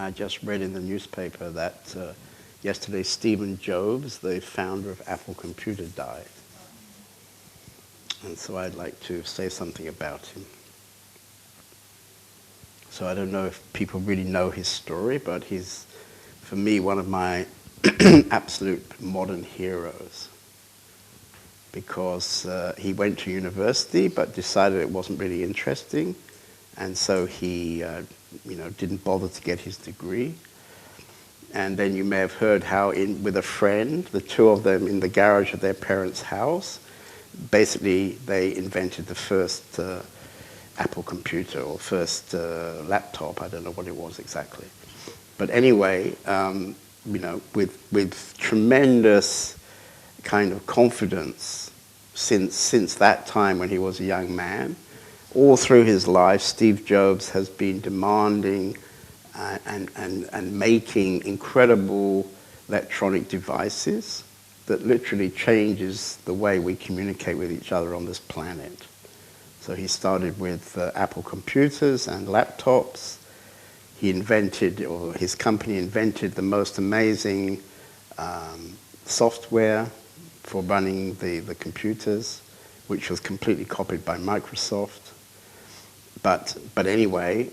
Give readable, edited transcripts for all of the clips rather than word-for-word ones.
I just read in the newspaper that yesterday Stephen Jobs, the founder of Apple Computer, died. And so I'd like to say something about him. So I don't know if people really know his story, but he's, for me, one of my absolute modern heroes. Because he went to university, but decided it wasn't really interesting. And so he didn't bother to get his degree. And then you may have heard how with a friend, the two of them in the garage of their parents' house, basically they invented the first Apple computer or first laptop. I don't know what it was exactly. But anyway, with tremendous kind of confidence since that time when he was a young man, all through his life, Steve Jobs has been demanding and making incredible electronic devices that literally changes the way we communicate with each other on this planet. So he started with Apple computers and laptops. He invented, or his company invented, the most amazing software for running the computers, which was completely copied by Microsoft. But anyway,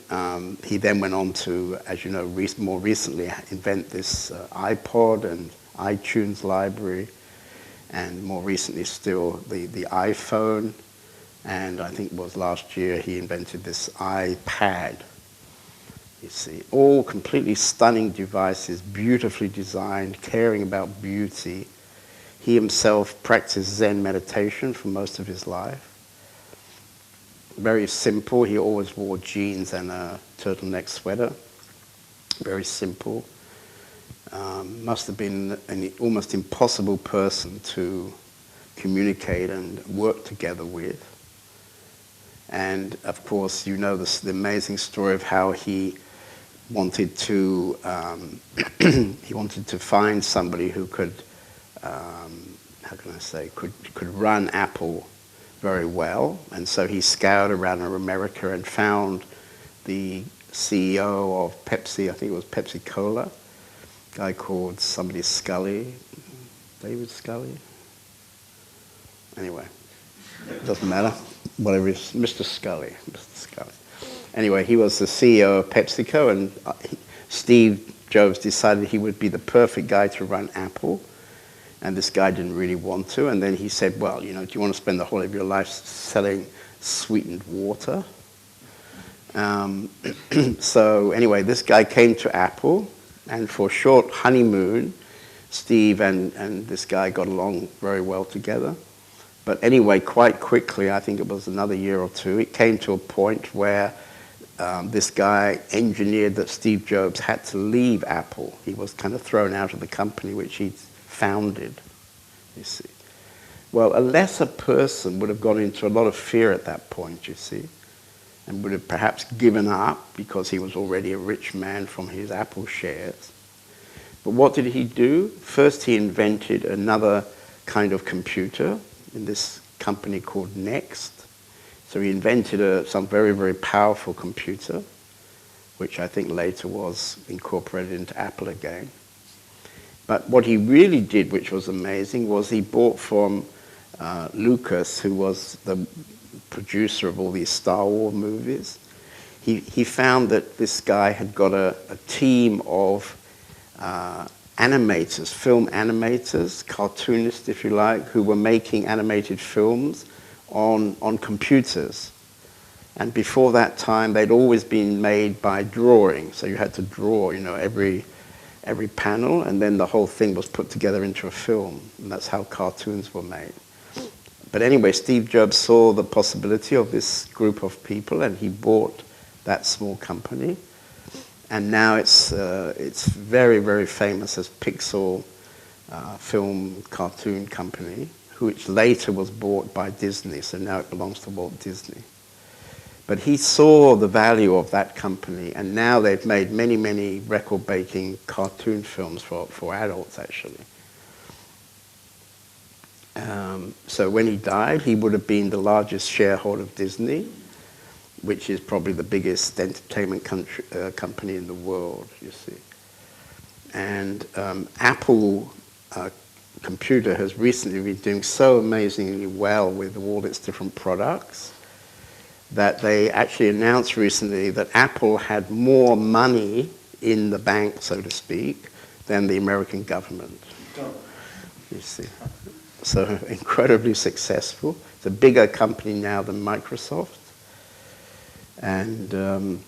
he then went on to, as you know, more recently invent this iPod and iTunes library, and more recently still the iPhone, and I think it was last year he invented this iPad. You see, all completely stunning devices, beautifully designed, caring about beauty. He himself practiced Zen meditation for most of his life. Very simple. He always wore jeans and a turtleneck sweater. Very simple. Must have been an almost impossible person to communicate and work together with. And of course, you know the amazing story of how he wanted to find somebody who could, how can I say, could run Apple very well. And so he scoured around America and found the CEO of Pepsi, I think it was Pepsi Cola, a guy called somebody Scully, David Scully. Anyway, doesn't matter. Whatever it is, Mr. Scully. Anyway, he was the CEO of PepsiCo, and Steve Jobs decided he would be the perfect guy to run Apple. And this guy didn't really want to. And then he said, well, do you want to spend the whole of your life selling sweetened water? So anyway, this guy came to Apple, and for a short honeymoon, Steve and this guy got along very well together. But anyway, quite quickly, I think it was another year or two, it came to a point where this guy engineered that Steve Jobs had to leave Apple. He was kind of thrown out of the company which he'd founded, you see. Well, a lesser person would have gone into a lot of fear at that point, you see, and would have perhaps given up because he was already a rich man from his Apple shares. But what did he do? First, he invented another kind of computer in this company called Next. So he invented some very, very powerful computer, which I think later was incorporated into Apple again. But what he really did, which was amazing, was he bought from Lucas, who was the producer of all these Star Wars movies. He found that this guy had got a team of animators, film animators, cartoonists, if you like, who were making animated films on computers. And before that time, they'd always been made by drawing. So you had to draw, every panel, and then the whole thing was put together into a film. And that's how cartoons were made. But anyway, Steve Jobs saw the possibility of this group of people, and he bought that small company. And now it's very, very famous as Pixel film cartoon company, which later was bought by Disney, so now it belongs to Walt Disney. But he saw the value of that company, and now they've made many, many record-breaking cartoon films for adults, actually. So when he died, he would have been the largest shareholder of Disney. which is probably the biggest entertainment company in the world, you see. And Apple computer has recently been doing so amazingly well with all its different products that they actually announced recently that Apple had more money in the bank, so to speak, than the American government. You see. So incredibly successful. It's a bigger company now than Microsoft. And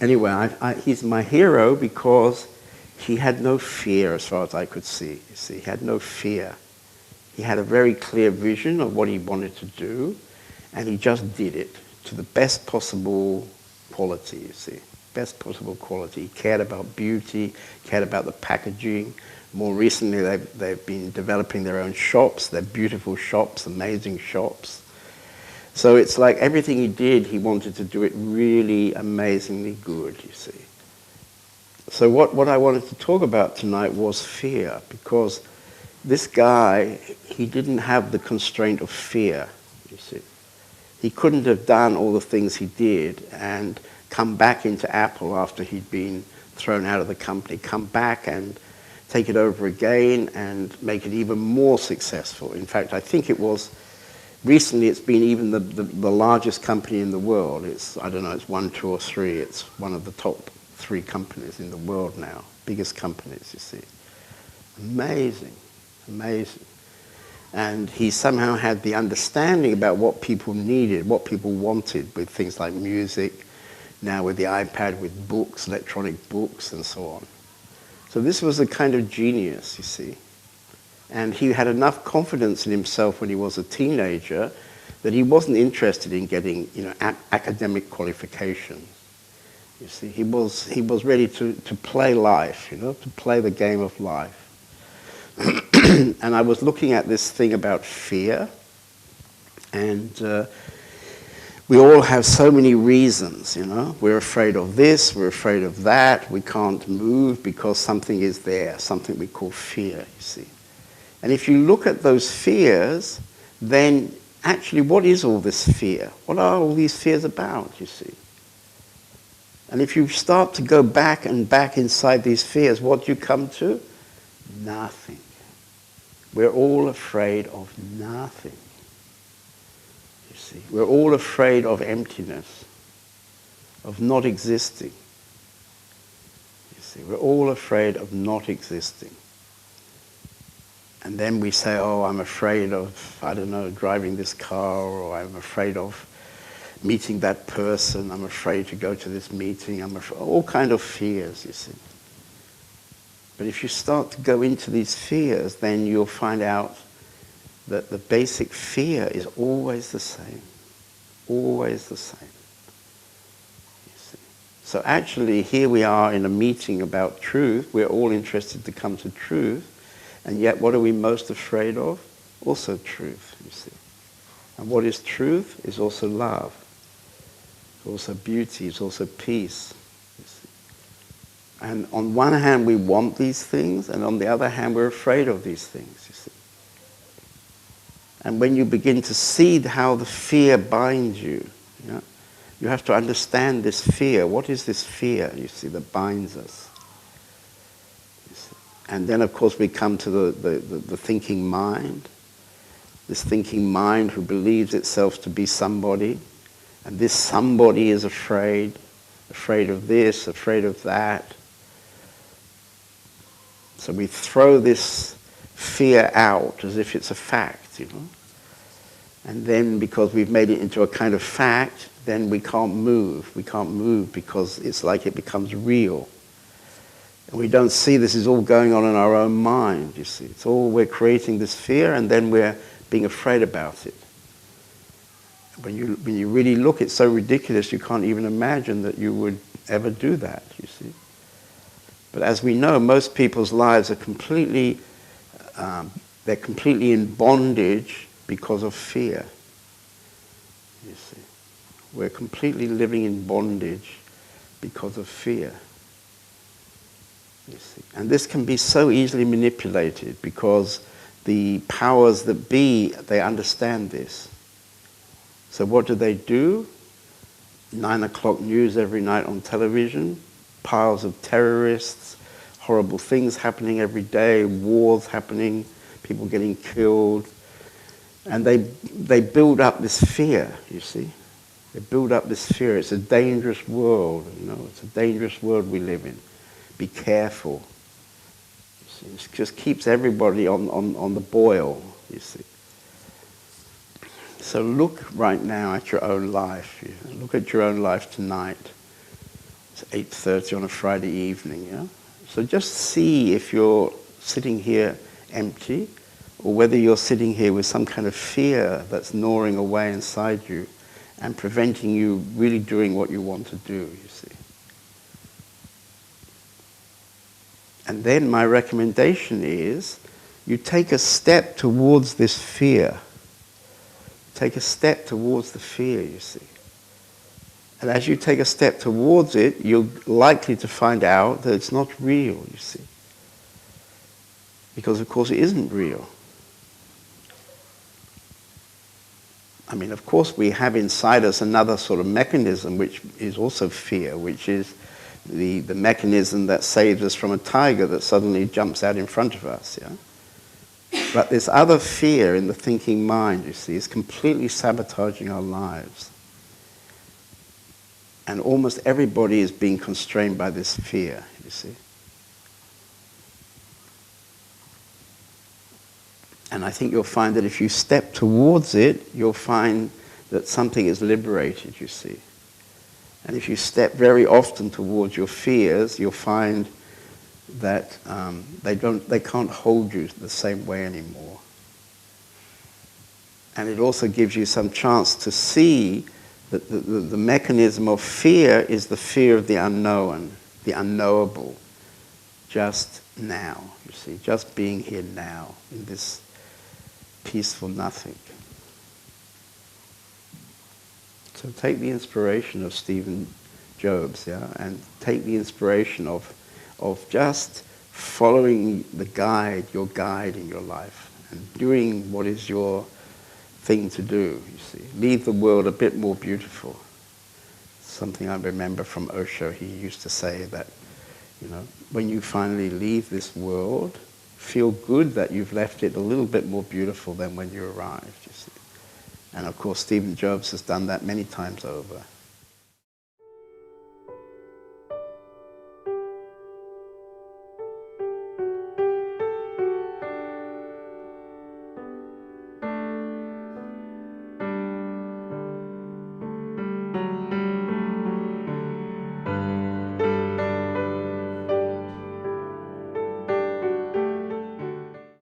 anyway, he's my hero because he had no fear as far as I could see. You see, he had no fear. He had a very clear vision of what he wanted to do, and he just did it to the best possible quality, you see. Best possible quality. He cared about beauty, cared about the packaging. More recently, they've been developing their own shops. They're beautiful shops, amazing shops. So it's like everything he did, he wanted to do it really amazingly good, you see. So what I wanted to talk about tonight was fear, because this guy, he didn't have the constraint of fear, you see. He couldn't have done all the things he did and come back into Apple after he'd been thrown out of the company, come back and take it over again and make it even more successful. In fact, I think it was, recently it's been even the largest company in the world. It's, I don't know, it's 1, 2, or 3. It's one of the top 3 companies in the world now, biggest companies, you see. Amazing, amazing. And he somehow had the understanding about what people needed, what people wanted with things like music, now with the iPad, with books, electronic books, and so on. So this was a kind of genius, you see. And he had enough confidence in himself when he was a teenager that he wasn't interested in getting, academic qualifications. You see, he was ready to play life, to play the game of life. And I was looking at this thing about fear, and we all have so many reasons, We're afraid of this, we're afraid of that, we can't move because something is there, something we call fear, you see. And if you look at those fears, then actually what is all this fear? What are all these fears about, you see? And if you start to go back and back inside these fears, what do you come to? Nothing. We're all afraid of nothing. You see, we're all afraid of emptiness, of not existing. You see, we're all afraid of not existing. And then we say, oh, I'm afraid of, I don't know, driving this car, or I'm afraid of meeting that person, I'm afraid to go to this meeting, all kind of fears, you see. But if you start to go into these fears, then you'll find out that the basic fear is always the same. Always the same. You see. So actually, here we are in a meeting about truth. We're all interested to come to truth. And yet, what are we most afraid of? Also truth, you see. And what is truth is also love. It's also beauty. It's also peace. You see. And on one hand, we want these things, and on the other hand, we're afraid of these things, you see. And when you begin to see how the fear binds you, you have to understand this fear. What is this fear, you see, that binds us? You see. And then, of course, we come to the thinking mind. This thinking mind who believes itself to be somebody. And this somebody is afraid of this, afraid of that. So we throw this fear out as if it's a fact, And then because we've made it into a kind of fact, then we can't move. We can't move because it's like it becomes real. And we don't see this is all going on in our own mind, you see. It's all, we're creating this fear and then we're being afraid about it. When you really look, it's so ridiculous you can't even imagine that you would ever do that, you see. But as we know, most people's lives are completely in bondage because of fear. You see, we're completely living in bondage because of fear. You see, and this can be so easily manipulated because the powers that be, they understand this. So what do? 9 o'clock news every night on television, piles of terrorists, horrible things happening every day, wars happening, people getting killed. And they build up this fear, you see. They build up this fear. It's a dangerous world, you know. It's a dangerous world we live in. Be careful. You see, it just keeps everybody on the boil, you see. So look right now at your own life. Look at your own life tonight. It's 8:30 on a Friday evening, yeah? So just see if you're sitting here empty or whether you're sitting here with some kind of fear that's gnawing away inside you and preventing you really doing what you want to do, you see. And then my recommendation is you take a step towards this fear. Take a step towards the fear, you see. And as you take a step towards it, you're likely to find out that it's not real, you see. Because, of course, it isn't real. I mean, of course, we have inside us another sort of mechanism, which is also fear, which is the mechanism that saves us from a tiger that suddenly jumps out in front of us, yeah? But this other fear in the thinking mind, you see, is completely sabotaging our lives. And almost everybody is being constrained by this fear, you see. And I think you'll find that if you step towards it, you'll find that something is liberated, you see. And if you step very often towards your fears, you'll find that they can't hold you the same way anymore. And it also gives you some chance to see that the mechanism of fear is the fear of the unknown, the unknowable, just now, you see, just being here now in this peaceful nothing. So take the inspiration of Stephen Jobs, yeah, and take the inspiration of just following the guide, your guide in your life, and doing what is your thing to do, you see. Leave the world a bit more beautiful. Something I remember from Osho, he used to say that, you know, when you finally leave this world, feel good that you've left it a little bit more beautiful than when you arrived, you see. And of course, Stephen Jobs has done that many times over.